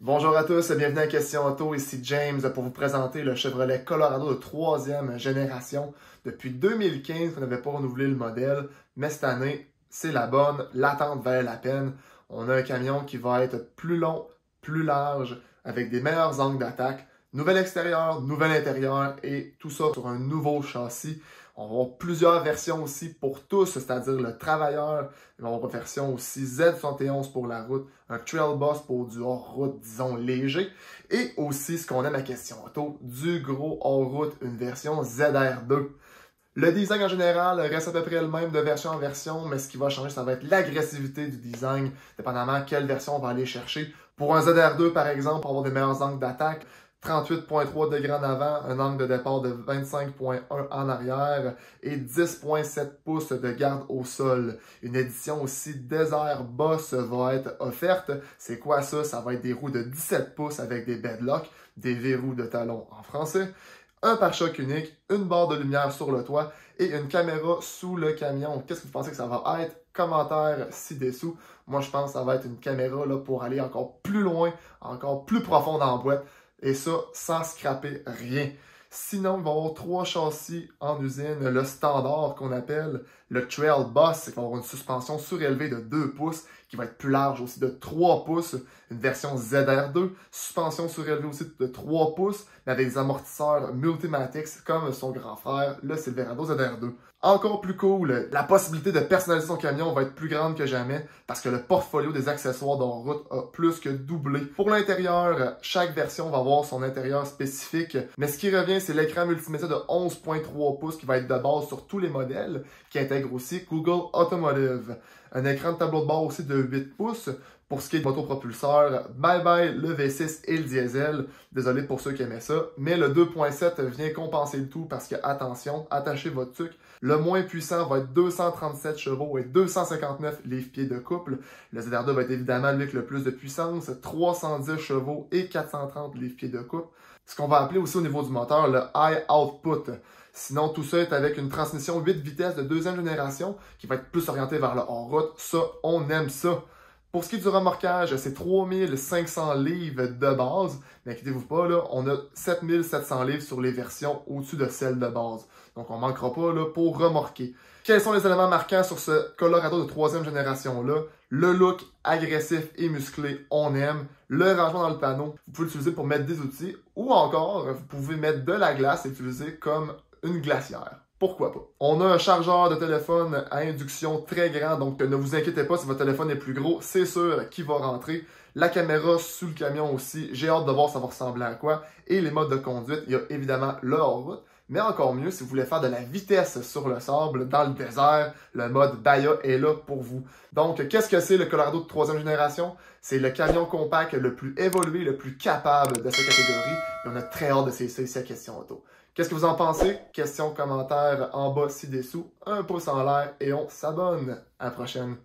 Bonjour à tous, bienvenue à Question Auto, ici James pour vous présenter le Chevrolet Colorado de 3e génération. Depuis 2015, on n'avait pas renouvelé le modèle, mais cette année, c'est la bonne, l'attente valait la peine. On a un camion qui va être plus long, plus large, avec des meilleurs angles d'attaque, nouvel extérieur, nouvel intérieur et tout ça sur un nouveau châssis. On va avoir plusieurs versions aussi pour tous, c'est-à-dire le travailleur. On va avoir une version aussi Z71 pour la route, un Trail Boss pour du hors-route, disons, léger. Et aussi, ce qu'on aime à Question Auto, du gros hors-route, une version ZR2. Le design en général reste à peu près le même de version en version, mais ce qui va changer, ça va être l'agressivité du design, dépendamment quelle version on va aller chercher. Pour un ZR2, par exemple, pour avoir des meilleurs angles d'attaque, 38,3 degrés en avant, un angle de départ de 25,1 en arrière et 10,7 pouces de garde au sol. Une édition aussi Desert Boss va être offerte. C'est quoi ça? Ça va être des roues de 17 pouces avec des bedlocks, des verrous de talon en français, un pare-choc unique, une barre de lumière sur le toit et une caméra sous le camion. Qu'est-ce que vous pensez que ça va être? Commentaire ci-dessous. Moi, je pense que ça va être une caméra là, pour aller encore plus loin, encore plus profond dans la boîte. Et ça, sans scraper rien. Sinon, il va y avoir 3 châssis en usine. Le standard qu'on appelle le Trail Boss, c'est qu'on va avoir une suspension surélevée de 2 pouces, qui va être plus large aussi de 3 pouces. Une version ZR2, suspension surélevée aussi de 3 pouces, mais avec des amortisseurs Multimatix comme son grand frère, le Silverado ZR2. Encore plus cool, la possibilité de personnaliser son camion va être plus grande que jamais parce que le portfolio des accessoires d'en-route a plus que doublé. Pour l'intérieur, chaque version va avoir son intérieur spécifique, mais ce qui revient, c'est l'écran multimédia de 11,3 pouces qui va être de base sur tous les modèles, qui intègre aussi Google Automotive. Un écran de tableau de bord aussi de 8 pouces. Pour ce qui est de motopropulseur, bye bye le V6 et le diesel. Désolé pour ceux qui aimaient ça. Mais le 2.7 vient compenser le tout parce que, attention, attachez votre tuque. Le moins puissant va être 237 chevaux et 259 livres-pieds de couple. Le ZR2 va être évidemment lui avec le plus de puissance, 310 chevaux et 430 livres-pieds de couple. Ce qu'on va appeler aussi au niveau du moteur le High Output. Sinon, tout ça est avec une transmission 8 vitesses de 2e génération qui va être plus orientée vers le hors-route. Ça, on aime ça. Pour ce qui est du remorquage, c'est 3500 livres de base. Mais inquiétez-vous pas, là, on a 7700 livres sur les versions au-dessus de celles de base. Donc, on ne manquera pas là, pour remorquer. Quels sont les éléments marquants sur ce Colorado de 3e génération-là? Le look agressif et musclé, on aime. Le rangement dans le panneau, vous pouvez l'utiliser pour mettre des outils. Ou encore, vous pouvez mettre de la glace et l'utiliser comme une glacière. Pourquoi pas? On a un chargeur de téléphone à induction très grand, donc ne vous inquiétez pas si votre téléphone est plus gros, c'est sûr qu'il va rentrer. La caméra sous le camion aussi, j'ai hâte de voir ça va ressembler à quoi. Et les modes de conduite, il y a évidemment le hors-route, mais encore mieux, si vous voulez faire de la vitesse sur le sable, dans le désert, le mode Bahia est là pour vous. Donc, qu'est-ce que c'est le Colorado de 3e génération? C'est le camion compact le plus évolué, le plus capable de cette catégorie. Et on a très hâte de essayer ça à Question Auto. Qu'est-ce que vous en pensez? Question, commentaire en bas ci-dessous, un pouce en l'air et on s'abonne. À la prochaine!